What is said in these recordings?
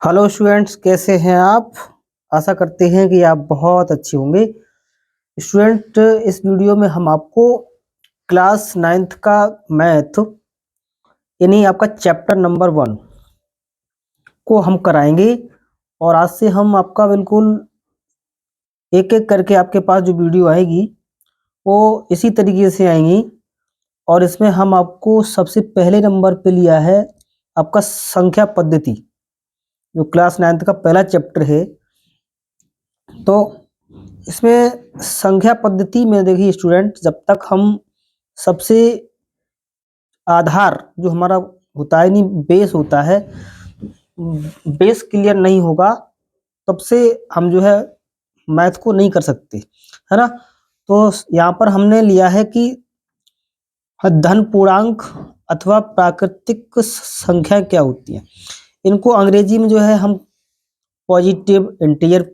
Hello students, कैसे हैं आप। आशा करते हैं कि आप बहुत अच्छे होंगे। स्टूडेंट, इस वीडियो में हम आपको क्लास 9th का मैथ यानी आपका चैप्टर नंबर 1 को हम कराएंगे। और आज से हम आपका बिल्कुल एक एक करके आपके पास जो वीडियो आएगी वो इसी तरीके से आएंगी। और इसमें हम आपको सबसे पहले नंबर पे लिया है आपका संख्या पद्धति, जो क्लास 9th का पहला चैप्टर है। तो इसमें संख्या पद्धति में देखिए स्टूडेंट, जब तक हम सबसे आधार जो हमारा होता है, नहीं बेस होता है, बेस क्लियर नहीं होगा तब से हम जो है मैथ को नहीं कर सकते, है ना। तो यहाँ पर हमने लिया है कि धन पूर्णांक अथवा प्राकृतिक संख्या क्या होती है। इनको अंग्रेजी में जो है हम पॉजिटिव इंटीजर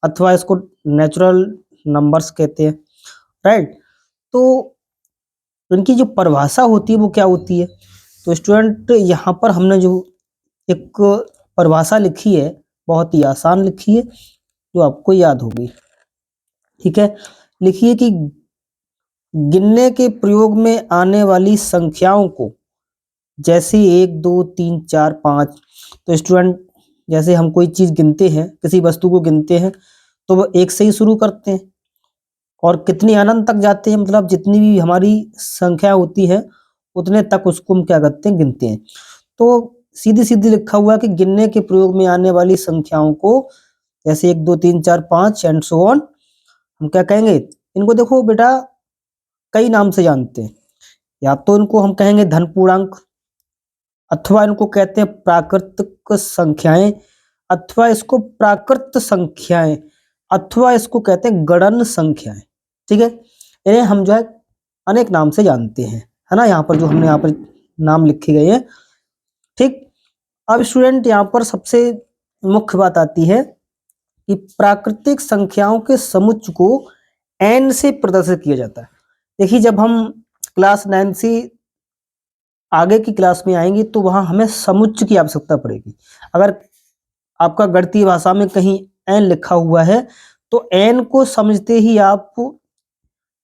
अथवा इसको नेचुरल नंबर्स कहते हैं, राइट। तो इनकी जो परिभाषा होती है वो क्या होती है। तो स्टूडेंट, यहाँ पर हमने जो एक परिभाषा लिखी है बहुत ही आसान लिखी है, जो आपको याद होगी। ठीक है, लिखिए कि गिनने के प्रयोग में आने वाली संख्याओं को, जैसे 1 2 3 4 5। तो स्टूडेंट, जैसे हम कोई चीज गिनते हैं, किसी वस्तु को गिनते हैं तो वो 1 से ही शुरू करते हैं और कितनी अनंत तक जाते हैं, मतलब जितनी भी हमारी संख्या होती है उतने तक उसको हम क्या करते हैं, गिनते हैं। तो सीधी सीधी लिखा हुआ है कि गिनने के प्रयोग में आने वाली संख्याओं को, जैसे 1 2 3 4 5 एंड सो ऑन, हम क्या कहेंगे, इनको देखो बेटा कई नाम से जानते हैं। या तो इनको हम कहेंगे धन पूर्णांक, अथवा इनको कहते हैं प्राकृतिक संख्याएं, अथवा इसको प्राकृत संख्याएं, अथवा इसको कहते हैं गणन संख्याएं। ठीक है, इन्हें हम जो है अनेक नाम से जानते हैं, है ना। यहाँ पर जो हमने यहाँ पर नाम लिखे गए हैं। ठीक, अब स्टूडेंट यहाँ पर सबसे मुख्य बात आती है कि प्राकृतिक संख्याओं के समुच्चय को n से प्रदर्शित किया जाता है। देखिए, जब हम क्लास 9 से आगे की क्लास में आएंगे तो वहां हमें समुच्चय की आवश्यकता पड़ेगी। अगर आपका गणितीय भाषा में कहीं n लिखा हुआ है तो n को समझते ही आप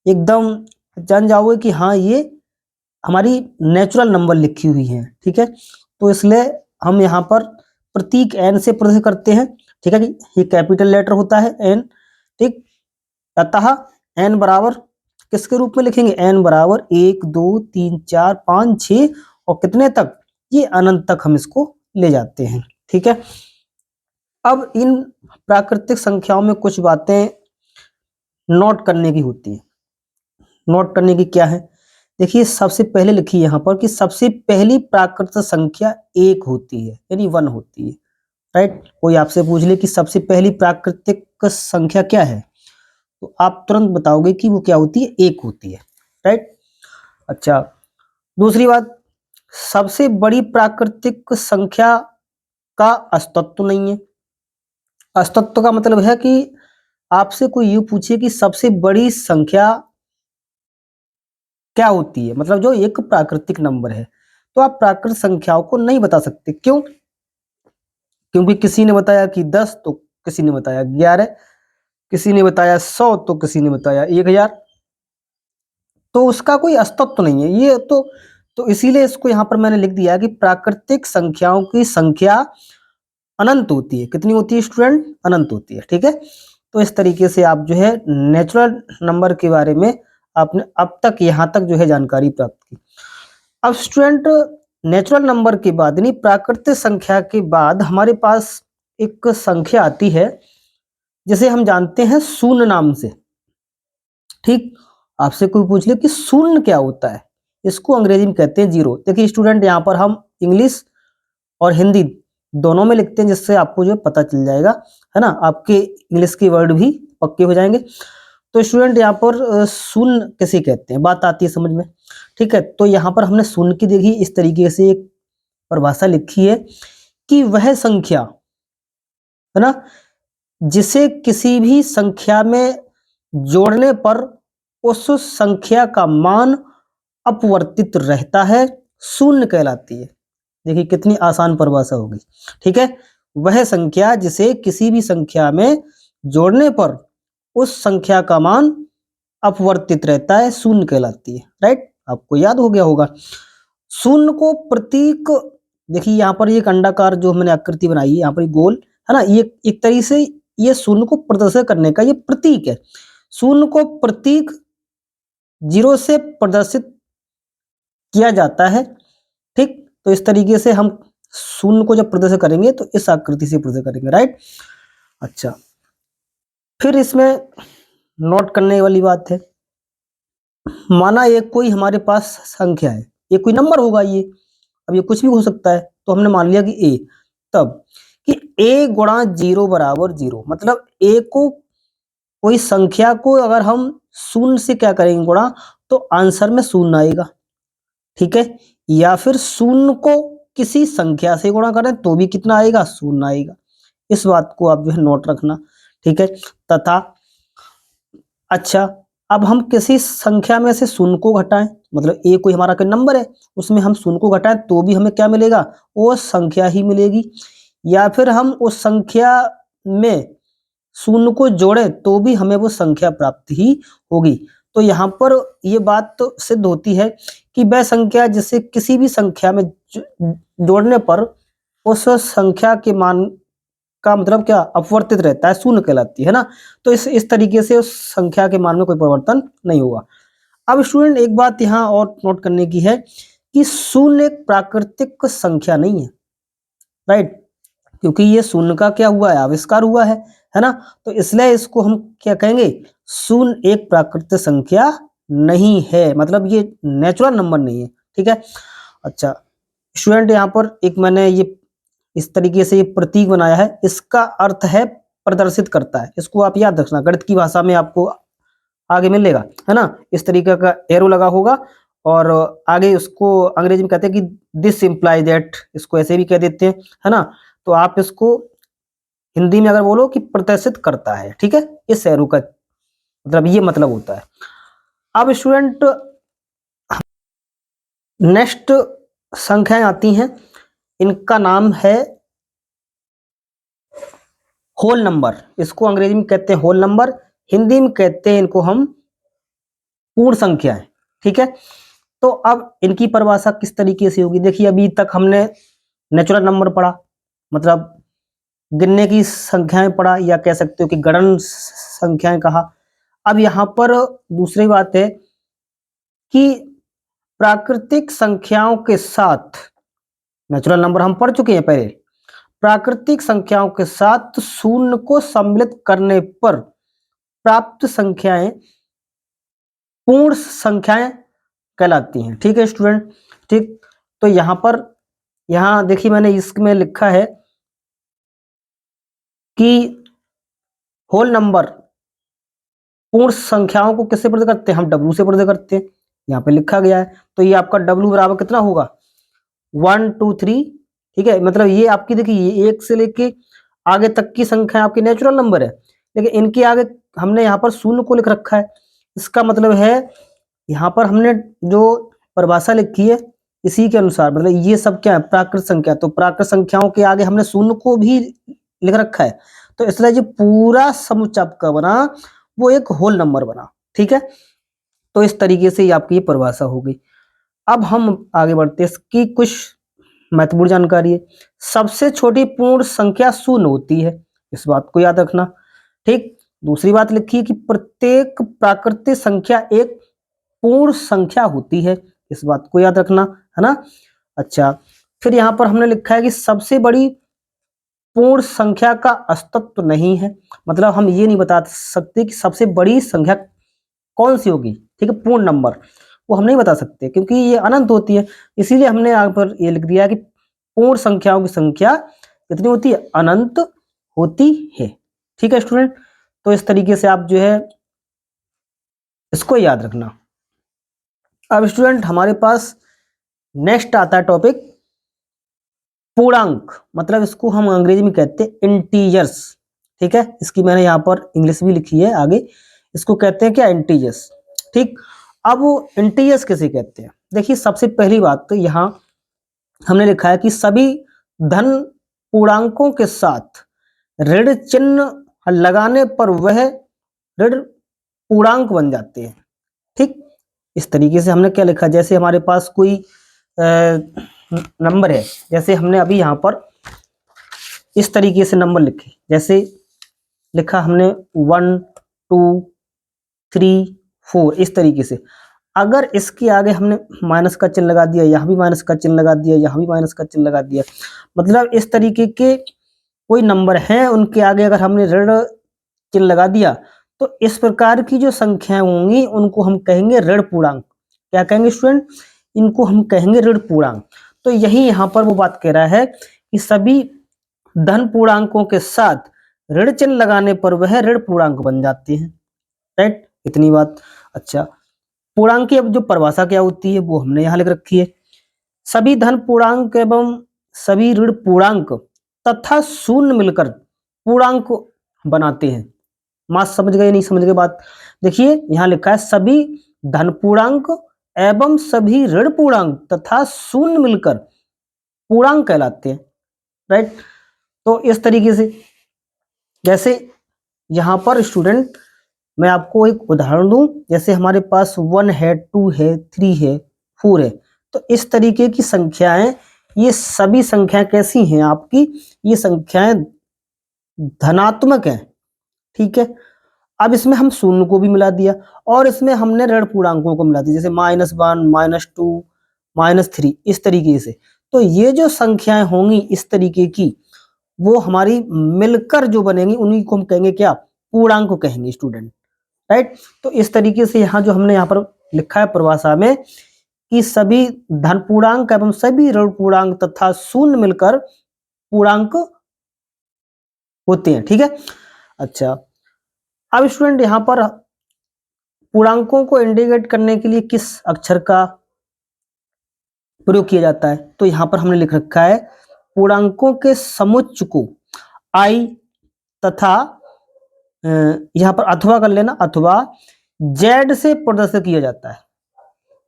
एकदम जान जाओगे कि हाँ, ये हमारी नेचुरल नंबर लिखी हुई है। ठीक है, तो इसलिए हम यहाँ पर प्रतीक n से प्रदर्शित करते हैं। ठीक है, कि ये कैपिटल लेटर होता है n। ठीक, अतः n बराबर किसके रूप में लिखेंगे, n बराबर 1 2 3 4 5 6 और कितने तक, ये अनंत तक हम इसको ले जाते हैं। ठीक है, अब इन प्राकृतिक संख्याओं में कुछ बातें नोट करने की होती है। नोट करने की क्या है, देखिए सबसे पहले लिखिए यहाँ पर कि सबसे पहली प्राकृतिक संख्या 1 होती है, यानी 1 होती है, राइट। कोई आपसे पूछ ले कि सबसे पहली प्राकृतिक संख्या क्या है, तो आप तुरंत बताओगे कि वो क्या होती है, 1 होती है, राइट। अच्छा, दूसरी बात, सबसे बड़ी प्राकृतिक संख्या का अस्तित्व नहीं है। अस्तित्व का मतलब है कि आपसे कोई यूं पूछे कि सबसे बड़ी संख्या क्या होती है, मतलब जो एक प्राकृतिक नंबर है, तो आप प्राकृतिक संख्याओं को नहीं बता सकते। क्यों? क्योंकि किसी ने बताया कि 10, तो किसी ने बताया 11, किसी ने बताया 100, तो किसी ने बताया 1000, तो उसका कोई अस्तित्व नहीं है ये। तो इसीलिए इसको यहाँ पर मैंने लिख दिया कि प्राकृतिक संख्याओं की संख्या अनंत होती है। कितनी होती है स्टूडेंट? अनंत होती है। ठीक है, तो इस तरीके से आप जो है नेचुरल नंबर के बारे में आपने अब तक यहाँ तक जो है जानकारी प्राप्त की। अब स्टूडेंट, नेचुरल नंबर के बाद यानी प्राकृतिक संख्या के बाद हमारे पास एक संख्या आती है जिसे हम जानते हैं शून्य नाम से। ठीक, आपसे कोई पूछ ले कि शून्य क्या होता है, इसको अंग्रेजी में कहते हैं जीरो। देखिए स्टूडेंट, यहाँ पर हम इंग्लिश और हिंदी दोनों में लिखते हैं, जिससे आपको जो पता चल जाएगा, है ना, आपके इंग्लिश के वर्ड भी पक्के हो जाएंगे। तो स्टूडेंट, यहाँ पर शून्य किसे कहते हैं, बात आती है समझ में। ठीक है, तो यहाँ पर हमने शून्य की देखी इस तरीके से एक परिभाषा लिखी है कि वह संख्या, है ना, जिसे किसी भी संख्या में जोड़ने पर उस संख्या का मान अपवर्तित रहता है, शून्य कहलाती है। देखिए कितनी आसान परिभाषा होगी। ठीक है, वह संख्या जिसे किसी भी संख्या में जोड़ने पर उस संख्या का मान अपवर्तित रहता है, शून्य कहलाती है। राइट, आपको याद हो गया होगा। शून्य को प्रतीक, देखिए यहाँ पर एक अंडाकार जो मैंने आकृति बनाई है, यहाँ पर गोल है ना, ये एक तरीके से ये शून्य को प्रदर्शित करने का ये प्रतीक है। शून्य को प्रतीक 0 से प्रदर्शित किया जाता है। ठीक, तो इस तरीके से हम शून्य को जब प्रदर्शित करेंगे तो इस आकृति से प्रदर्शित करेंगे। राइट, अच्छा, फिर इसमें नोट करने वाली बात है, माना ये कोई हमारे पास संख्या है, ये कोई नंबर होगा, ये अब ये कुछ भी हो सकता है, तो हमने मान लिया कि ए, तब कि a गुणा 0 बराबर 0, मतलब a को कोई संख्या को अगर हम शून्य से क्या करेंगे गुणा, तो आंसर में शून्य आएगा। ठीक है, या फिर शून्य को किसी संख्या से गुणा करें तो भी कितना आएगा, शून्य आएगा। इस बात को आप जो है नोट रखना। ठीक है, तथा अच्छा, अब हम किसी संख्या में से शून्य को घटाएं, मतलब ए कोई हमारा कोई नंबर है, उसमें हम शून्य को घटाएं तो भी हमें क्या मिलेगा, वो संख्या ही मिलेगी। या फिर हम उस संख्या में शून्य को जोड़े तो भी हमें वो संख्या प्राप्त ही होगी। तो यहाँ पर ये बात तो सिद्ध होती है कि वह संख्या जिसे किसी भी संख्या में जोड़ने पर उस संख्या के मान का मतलब क्या, अपवर्तित रहता है, शून्य कहलाती है ना। तो इस तरीके से उस संख्या के मान में कोई परिवर्तन नहीं होगा। अब स्टूडेंट एक बात यहाँ और नोट करने की है कि शून्य एक प्राकृतिक संख्या नहीं है। राइट, क्योंकि ये शून्य का क्या हुआ है, आविष्कार हुआ है ना, तो इसलिए इसको हम क्या कहेंगे, शून्य एक प्राकृतिक संख्या नहीं है, मतलब ये नेचुरल नंबर नहीं है। ठीक है, अच्छा स्टूडेंट यहाँ पर एक मैंने ये इस तरीके से ये प्रतीक बनाया है, इसका अर्थ है प्रदर्शित करता है। इसको आप याद रखना, गणित की भाषा में आपको आगे मिलेगा, है ना, इस तरीके का एरो लगा होगा और आगे उसको अंग्रेजी में कहते हैं कि दिस इम्प्लाई दैट, इसको ऐसे भी कह देते हैं, है ना। तो आप इसको हिंदी में अगर बोलो कि प्रदर्शित करता है। ठीक है, इस एरो का मतलब ये मतलब होता है। अब स्टूडेंट नेक्स्ट संख्याएं आती हैं, इनका नाम है होल नंबर। इसको अंग्रेजी में कहते हैं होल नंबर, हिंदी में कहते हैं इनको हम पूर्ण संख्याएं। ठीक है, तो अब इनकी परिभाषा किस तरीके से होगी, देखिए अभी तक हमने नेचुरल नंबर पढ़ा, मतलब गिनने की संख्याएं पढ़ा, या कह सकते हो कि गणन संख्याएं कहा। अब यहाँ पर दूसरी बात है कि प्राकृतिक संख्याओं के साथ, नेचुरल नंबर हम पढ़ चुके हैं पहले, प्राकृतिक संख्याओं के साथ शून्य को सम्मिलित करने पर प्राप्त संख्याएं पूर्ण संख्याएं कहलाती हैं। ठीक है स्टूडेंट, ठीक, तो यहाँ पर यहाँ देखिए मैंने इसमें लिखा है कि होल नंबर पूर्ण संख्याओं को किससे प्रदर्शित करते हैं, हम डब्ल्यू से प्रदर्शित करते हैं, यहाँ पे लिखा गया है। तो ये आपका डब्ल्यू बराबर कितना होगा, 1 2 3। ठीक है, मतलब ये आपकी देखिए एक से लेके आगे तक की संख्या आपकी नेचुरल नंबर है, लेकिन इनके आगे हमने यहाँ पर शून्य को लिख रखा है। इसका मतलब है यहाँ पर हमने जो परिभाषा लिखी है इसी के अनुसार, मतलब ये सब क्या है, प्राकृत संख्या, तो प्राकृत संख्याओं के आगे हमने शून्य को भी लिख रखा है, तो इसलिए जो पूरा समुच्चय आपका बना वो एक होल नंबर बना। ठीक है, तो इस तरीके से ही आपकी ये परिभाषा होगी। अब हम आगे बढ़ते हैं, इसकी कुछ महत्वपूर्ण जानकारी है। सबसे छोटी पूर्ण संख्या शून्य होती है, इस बात को याद रखना। ठीक, दूसरी बात लिखी है कि प्रत्येक प्राकृतिक संख्या एक पूर्ण संख्या होती है, इस बात को याद रखना, है ना। अच्छा, फिर यहाँ पर हमने लिखा है कि सबसे बड़ी पूर्ण संख्या का अस्तित्व नहीं है, मतलब हम ये नहीं बता सकते कि सबसे बड़ी संख्या कौन सी होगी। ठीक है, पूर्ण नंबर वो हम नहीं बता सकते क्योंकि ये अनंत होती है, इसीलिए हमने यहाँ पर ये लिख दिया कि पूर्ण संख्याओं की संख्या कितनी होती है, अनंत होती है। ठीक है स्टूडेंट, तो इस तरीके से आप जो है इसको याद रखना। अब स्टूडेंट हमारे पास नेक्स्ट आता है टॉपिक पूर्णांक, मतलब इसको हम अंग्रेजी में कहते हैं इंटीजर्स। ठीक है, इसकी मैंने यहाँ पर इंग्लिश भी लिखी है आगे, इसको कहते हैं क्या, इंटीजर्स। ठीक, अब वो इंटीजर्स किसे कहते हैं, देखिए सबसे पहली बात तो यहाँ हमने लिखा है कि सभी धन पूर्णांकों के साथ ऋण चिन्ह लगाने पर वह ऋण पूर्णांक बन जाते हैं। ठीक, इस तरीके से हमने क्या लिखा, जैसे हमारे पास कोई नंबर है, जैसे हमने अभी यहाँ पर इस तरीके से नंबर लिखे, जैसे लिखा हमने 1 2 3 4 इस तरीके से। अगर इसके आगे हमने माइनस का चिन्ह लगा दिया, यहाँ भी माइनस का चिन्ह लगा दिया, यहाँ भी माइनस का चिन्ह लगा दिया, मतलब इस तरीके के कोई नंबर हैं, उनके आगे अगर हमने ऋण चिन्ह लगा दिया तो इस प्रकार की जो संख्याएं होंगी उनको हम कहेंगे ऋण पूर्णांक। क्या कहेंगे स्टूडेंट? इनको हम कहेंगे ऋण पूर्णांक। तो यही यहाँ पर वो बात कह रहा है कि सभी धन पूर्णांकों के साथ ऋण चिन्ह लगाने पर वह ऋण पूर्णांक बन जाते हैं। राइट, इतनी बात। अच्छा, पूर्णांक की अब जो परिभाषा क्या होती है वो हमने यहाँ लिख रखी है। सभी धन पूर्णांक एवं सभी ऋण पूर्णांक तथा शून्य मिलकर पूर्णांक बनाते हैं। मास समझ गए नहीं समझ गए बात? देखिए यहाँ लिखा है सभी धन पूर्णांक एवं सभी ऋण पूर्णांक तथा शून्य मिलकर पूर्णांक कहलाते हैं। राइट, तो इस तरीके से जैसे यहाँ पर स्टूडेंट मैं आपको एक उदाहरण दूं, जैसे हमारे पास 1 है, 2 है, 3 है, 4 है, तो इस तरीके की संख्याएं, ये सभी संख्याएं कैसी हैं आपकी? ये संख्याएं धनात्मक हैं। ठीक है, अब इसमें हम शून्य को भी मिला दिया और इसमें हमने ऋण पूर्णांकों को मिला दिया, जैसे -1 -2 -3 इस तरीके से। तो ये जो संख्याएं होंगी इस तरीके की, वो हमारी मिलकर जो बनेंगी उन्हीं को हम कहेंगे क्या? पूर्णांक कहेंगे स्टूडेंट। राइट, तो इस तरीके से यहाँ जो हमने यहाँ पर लिखा है परिभाषा में कि सभी धन पूर्णांक एवं सभी ऋण पूर्णांक तथा शून्य मिलकर पूर्णांक होते हैं। ठीक है, अच्छा अब स्टूडेंट यहाँ पर पूर्णांकों को इंडिकेट करने के लिए किस अक्षर का प्रयोग किया जाता है? तो यहाँ पर हमने लिख रखा है पूर्णांकों के समुच्चय को आई तथा यहाँ पर अथवा कर लेना, अथवा जेड से प्रदर्शित किया जाता है।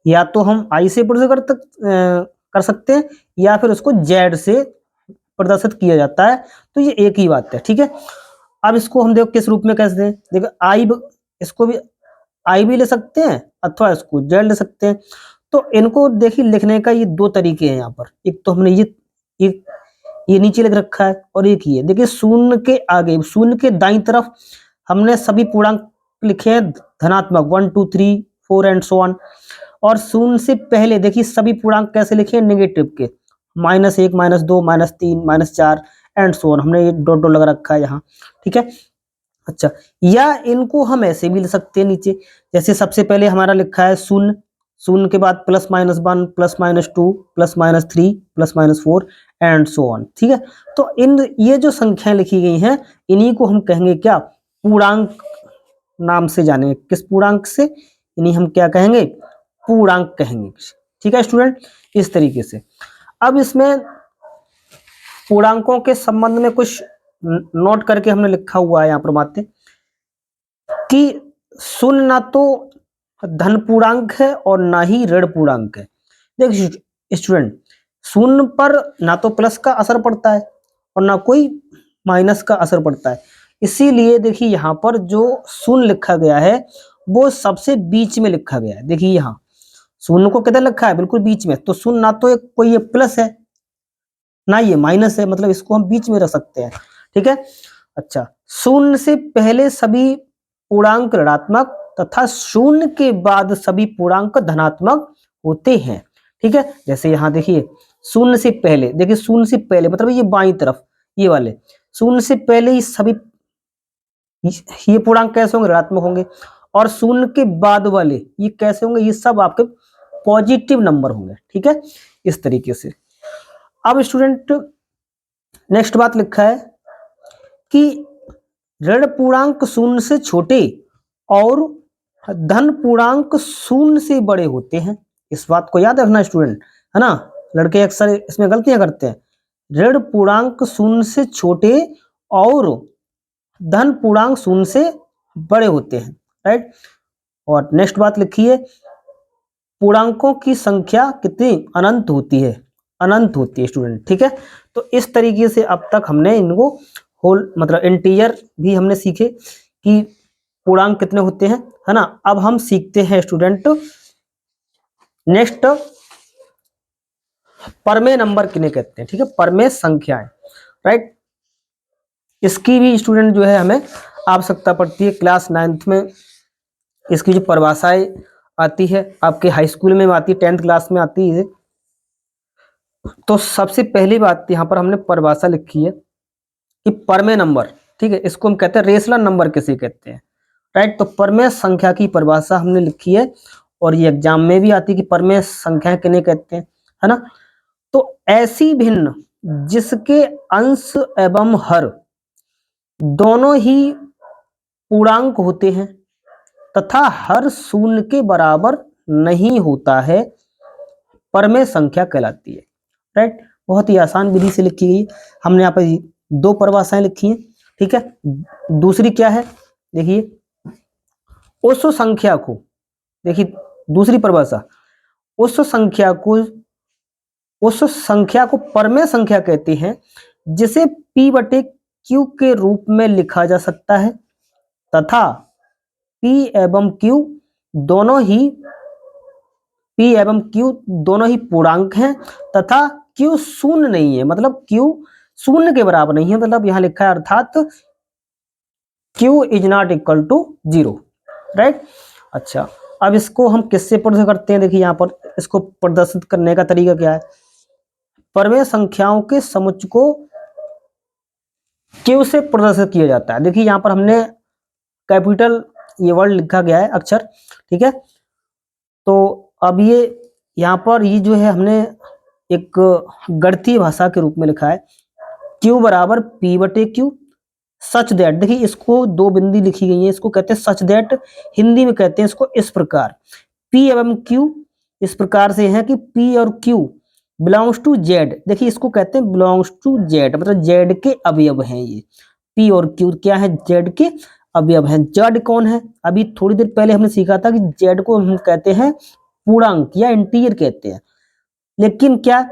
या तो हम आई से प्रदर्शित कर सकते हैं या फिर उसको जेड से प्रदर्शित किया जाता है, तो ये एक ही बात है। ठीक है, अब इसको हम देखो किस रूप में कैसे दें। देखो आई, इसको भी आई भी ले सकते हैं अथवा इसको जेड ले सकते हैं। तो इनको देखिए लिखने का ये दो तरीके हैं यहाँ पर। एक तो हमने ये नीचे लिख रखा है और एक ये देखिए शून्य के आगे, शून्य के दाईं तरफ हमने सभी पूर्णांक लिखे हैं धनात्मक 1 2 3 4 एंड सो ऑन, और शून्य से पहले देखिए सभी पूर्णांक कैसे लिखे हैं? नेगेटिव के, -1 -2 -3 -4 एंड सो ऑन। हमने ये डॉट डॉट लगा रखा है यहाँ। ठीक है, अच्छा, या इनको हम ऐसे भी ले सकते हैं नीचे, जैसे सबसे पहले हमारा लिखा है शून्य, शून्य के बाद +-1 +-2 +-3 +-4 एंड सो ऑन। ठीक है, तो ये जो संख्याएं लिखी गई हैं इन्हीं को हम कहेंगे क्या? पूर्णांक नाम से जानेंगे। किस पूर्णांक से? इन्हीं हम क्या कहेंगे? पूर्णांक कहेंगे। ठीक है स्टूडेंट, इस तरीके से। अब इसमें पूर्णांकों के संबंध में कुछ नोट करके हमने लिखा हुआ है यहाँ पर बातें कि शून्य ना तो धन पूर्णांक है और ना ही ऋण पूर्णांक है। देखिए स्टूडेंट, शून्य पर ना तो प्लस का असर पड़ता है और ना कोई माइनस का असर पड़ता है, इसीलिए देखिए यहाँ पर जो शून्य लिखा गया है वो सबसे बीच में लिखा गया है। देखिए यहाँ शून्य को किधर लिखा है? बिल्कुल बीच में। तो शून्य ना तो एक कोई ये प्लस है ना ये माइनस है, मतलब इसको हम बीच में रख सकते हैं। ठीक है, अच्छा, शून्य से पहले सभी पूर्णांक ऋणात्मक तथा शून्य के बाद सभी पूर्णांक धनात्मक होते हैं। ठीक है, जैसे यहाँ देखिए शून्य से पहले, देखिए शून्य से पहले मतलब ये बाईं तरफ ये वाले, शून्य से पहले ही सभी ये पूर्णांक कैसे होंगे? ऋणात्मक होंगे, और शून्य के बाद वाले ये कैसे होंगे? ये सब आपके पॉजिटिव नंबर होंगे। ठीक है, इस तरीके से। अब स्टूडेंट नेक्स्ट बात लिखा है कि ऋण पूर्णांक शून्य से छोटे और धन पूर्णांक शून्य से बड़े होते हैं। इस बात को याद रखना स्टूडेंट, है ना? लड़के अक्सर इसमें गलतियां करते हैं। ऋण पूर्णांक शून्य से छोटे और धन पूर्णांक शून्य से बड़े होते हैं। राइट, और नेक्स्ट बात लिखी है पूर्णांकों की संख्या कितनी? अनंत होती है। अनंत होती है स्टूडेंट, ठीक है। तो इस तरीके से अब तक हमने इनको होल मतलब इंटीजर भी हमने सीखे कि पूर्णांक कितने होते हैं, है ना। अब हम सीखते हैं स्टूडेंट नेक्स्ट परमेय नंबर किन्हें कहते हैं, ठीक है, परमेय संख्याएं, राइट। इसकी भी स्टूडेंट जो है हमें आवश्यकता पड़ती है क्लास 9th में। इसकी जो परिभाषाएं आती है आपके हाई स्कूल में आती है, 10th क्लास में आती है। तो सबसे पहली बात यहाँ पर हमने परिभाषा लिखी है कि परमेय नंबर, ठीक है, इसको हम कहते हैं रेशनल नंबर किसे कहते हैं, राइट। तो परमेय संख्या की परिभाषा हमने लिखी है और ये एग्जाम में भी आती है कि परमेय संख्या किन्हें कहते हैं, है ना। तो ऐसी भिन्न जिसके अंश एवं हर दोनों ही पूर्णांक होते हैं तथा हर शून्य के बराबर नहीं होता है, परमेय संख्या कहलाती है, राइट। बहुत ही आसान विधि से लिखी गई। हमने यहाँ पर 2 परिभाषाएं लिखी हैं, ठीक है। दूसरी क्या है, देखिए, उस संख्या को, देखिए दूसरी परिभाषा, उस संख्या को परमेय संख्या कहते हैं जिसे P बटे Q के रूप में लिखा जा सकता है तथा P एवं Q दोनों ही पूर्णांक हैं तथा Q शून्य नहीं है, मतलब Q शून्य के बराबर नहीं है, मतलब यहां लिखा है अर्थात Q is not equal to 0, right. अच्छा, अब इसको हम किससे प्रदर्शित करते हैं, देखिए यहाँ पर इसको प्रदर्शित करने का तरीका क्या है। परमेय संख्याओं के समुच्चय को Q से प्रदर्शित किया जाता है। देखिए यहाँ पर हमने कैपिटल ये वर्ड लिखा गया है अक्षर, ठीक है। तो अब ये यहाँ पर ये जो है हमने एक गणितीय भाषा के रूप में लिखा है, Q बराबर P बटे Q सच दैट। देखिए इसको 2 बिंदी लिखी गई है, इसको कहते हैं सच दैट, हिंदी में कहते हैं इसको इस प्रकार, P एवं Q इस प्रकार से है कि P और Q बिलोंग्स टू Z। देखिए इसको कहते हैं बिलोंग्स टू Z, मतलब Z के अवयव हैं ये। P और Q क्या है, Z के अवयव हैं। Z कौन है, अभी थोड़ी देर पहले हमने सीखा था कि Z को हम कहते हैं पूर्णांक या इंटीजर कहते हैं, लेकिन क्या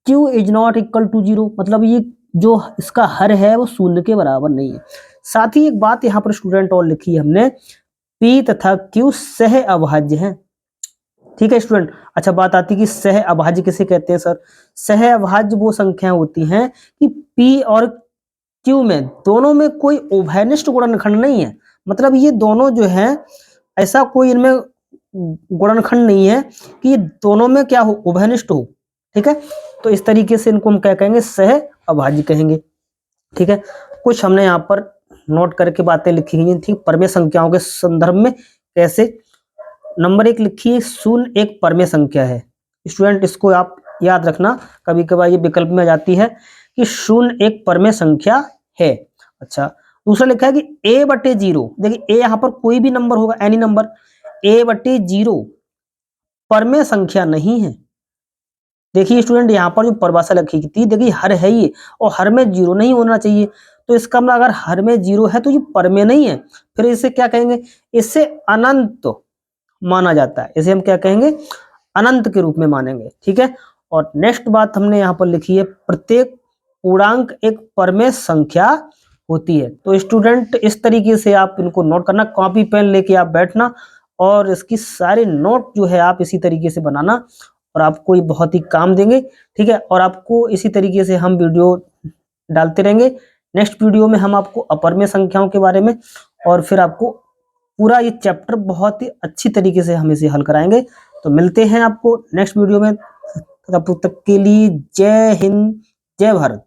Q is not equal to 0, मतलब ये जो इसका हर है वो शून्य के बराबर नहीं है। साथ ही एक बात यहाँ पर स्टूडेंट और लिखी है हमने, P तथा Q सह अभाज्य हैं, ठीक है स्टूडेंट। अच्छा, बात आती है कि सह अभाज्य किसे कहते हैं सर। सह अभाज्य वो संख्या होती हैं कि P और Q में दोनों में कोई उभयनिष्ठ गुणनखंड नहीं है, मतलब ये दोनों जो है ऐसा कोई इनमें गुणनखंड नहीं है कि ये दोनों में क्या हो, उभयनिष्ठ हो, ठीक है। तो इस तरीके से इनको हम क्या कहेंगे, सह अभाज्य कहेंगे, ठीक है। कुछ हमने यहाँ पर नोट करके बातें लिखी गई हैं, ठीक। परमेय संख्याओं के संदर्भ में कैसे, नंबर 1 लिखिए, शून्य एक परमेय संख्या है। स्टूडेंट इसको आप याद रखना, कभी कभार ये विकल्प में आ जाती है कि शून्य एक परमेय संख्या है। अच्छा, दूसरा लिखा है कि a बटे 0, देखिए a यहाँ पर कोई भी नंबर होगा, एनी नंबर, a बटे 0 परमेय संख्या नहीं है। देखिए स्टूडेंट यहाँ पर जो परिभाषा लिखी थी, देखिए हर है ये और हर में 0 नहीं होना चाहिए, तो इसका मतलब अगर हर में 0 है तो ये परमेय नहीं है, फिर इसे क्या कहेंगे, इसे अनंत माना जाता है, इसे हम क्या कहेंगे, अनंत के रूप में मानेंगे, ठीक है। और नेक्स्ट बात हमने यहाँ पर लिखी है, प्रत्येक पूर्णांक एक परमेय संख्या होती है। तो स्टूडेंट इस तरीके से आप इनको नोट करना, कॉपी पेन लेके आप बैठना और इसकी सारे नोट जो है आप इसी तरीके से बनाना और आपको ये बहुत ही काम देंगे, ठीक है। और आपको इसी तरीके से हम वीडियो डालते रहेंगे। नेक्स्ट वीडियो में हम आपको अपरमेय संख्याओं के बारे में और फिर आपको पूरा ये चैप्टर बहुत ही अच्छी तरीके से हम इसे हल कराएंगे। तो मिलते हैं आपको नेक्स्ट वीडियो में, तब तक के लिए जय हिंद, जय भारत।